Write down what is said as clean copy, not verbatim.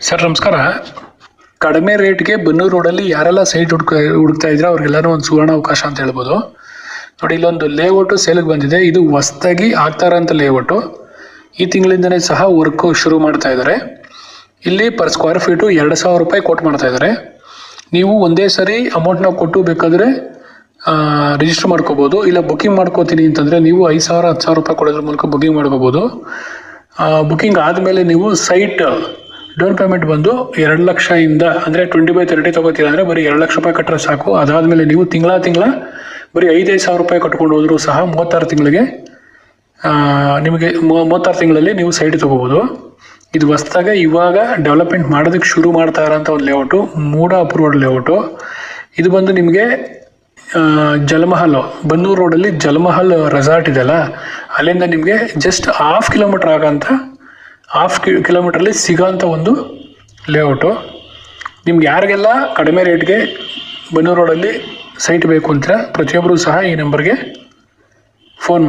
Sir ನಮಸ್ಕಾರ. ಕಡಿಮೆ ರೇಟ್ಗೆ ಬನ್ನೂರು ರೋಡಲ್ಲಿ ಯಾರೆಲ್ಲ ಸೈಟ್ ಹುಡುಕ್ತಾ ಇದ್ರೆ ಅವ್ರಿಗೆಲ್ಲರೂ ಒಂದು ಸುವರ್ಣ ಅವಕಾಶ ಅಂತ ಹೇಳ್ಬೋದು. ನೋಡಿ, ಇಲ್ಲೊಂದು ಲೇಔಟು ಸೇಲಿಗೆ ಬಂದಿದೆ. ಇದು ಹೊಸ್ದಾಗಿ ಆಗ್ತಾ ಇರೋಂಥ ಲೇಔಟು. ಈ ತಿಂಗಳಿಂದನೇ ಸಹ ವರ್ಕು ಶುರು ಮಾಡ್ತಾ ಇದ್ದಾರೆ. ಇಲ್ಲಿ ಪರ್ ಸ್ಕ್ವೇರ್ ಫೀಟು 2,000 ರೂಪಾಯಿ ಕೊಟ್ಟು ಮಾಡ್ತಾ ಇದ್ದಾರೆ. ನೀವು ಒಂದೇ ಸರಿ ಅಮೌಂಟ್ನ ಕೊಟ್ಟು ಬೇಕಾದರೆ ರಿಜಿಸ್ಟರ್ ಮಾಡ್ಕೋಬೋದು. ಇಲ್ಲ ಬುಕ್ಕಿಂಗ್ ಮಾಡ್ಕೋತೀನಿ ಅಂತಂದರೆ ನೀವು 5,000 10,000 ರೂಪಾಯಿ ಕೊಡೋದ್ರ ಮೂಲಕ ಬುಕ್ಕಿಂಗ್ ಮಾಡ್ಕೋಬೋದು. ಬುಕ್ಕಿಂಗ್ ಆದಮೇಲೆ ನೀವು ಸೈಟ್ ಡೌನ್ ಪೇಮೆಂಟ್ ಬಂದು 2 ಲಕ್ಷದಿಂದ ಅಂದರೆ 20/30 ತೊಗೋತೀರ ಅಂದರೆ ಬರೀ 2 ಲಕ್ಷ ರೂಪಾಯಿ ಕಟ್ಟರೆ ಸಾಕು. ಅದಾದಮೇಲೆ ನೀವು ತಿಂಗಳ ಬರೀ 5,000 ರೂಪಾಯಿ ಕಟ್ಕೊಂಡು ಹೋದರೂ ಸಹ 36 ತಿಂಗಳಿಗೆ ನಿಮಗೆ 36 ತಿಂಗಳಲ್ಲಿ ನೀವು ಸೈಟ್ ತೊಗೋಬೋದು. ಇದು ಹೊಸ್ದಾಗೆ ಇವಾಗ ಡೆವಲಪ್ಮೆಂಟ್ ಮಾಡೋದಕ್ಕೆ ಶುರು ಮಾಡ್ತಾ ಇರೋಂಥ ಒಂದು ಲೇಔಟು, ಮೂಡ ಅಪ್ರೂವ್ಡ್ ಲೇಔಟು. ಇದು ಬಂದು ನಿಮಗೆ ಜಲಮಹಲ್, ಬನ್ನೂರು ರೋಡಲ್ಲಿ ಜಲಮಹಲ್ ರೆಸಾರ್ಟ್ ಇದೆಯಲ್ಲ, ಅಲ್ಲಿಂದ ನಿಮಗೆ ಜಸ್ಟ್ 1/2 ಕಿಲೋಮೀಟ್ರ್ ಆಗೋಂಥ 1/2 ಕಿಲೋಮೀಟ್ರಲ್ಲಿ ಸಿಗೋಂಥ ಒಂದು ಲೇಔಟು. ನಿಮ್ಗೆ ಯಾರಿಗೆಲ್ಲ ಕಡಿಮೆ ರೇಟ್ಗೆ ಬನ್ನೂರು ರೋಡಲ್ಲಿ ಸೈಟ್ ಬೇಕು ಅಂತೀರ ಪ್ರತಿಯೊಬ್ಬರು ಸಹ ಈ ನಂಬರ್ಗೆ ಫೋನ್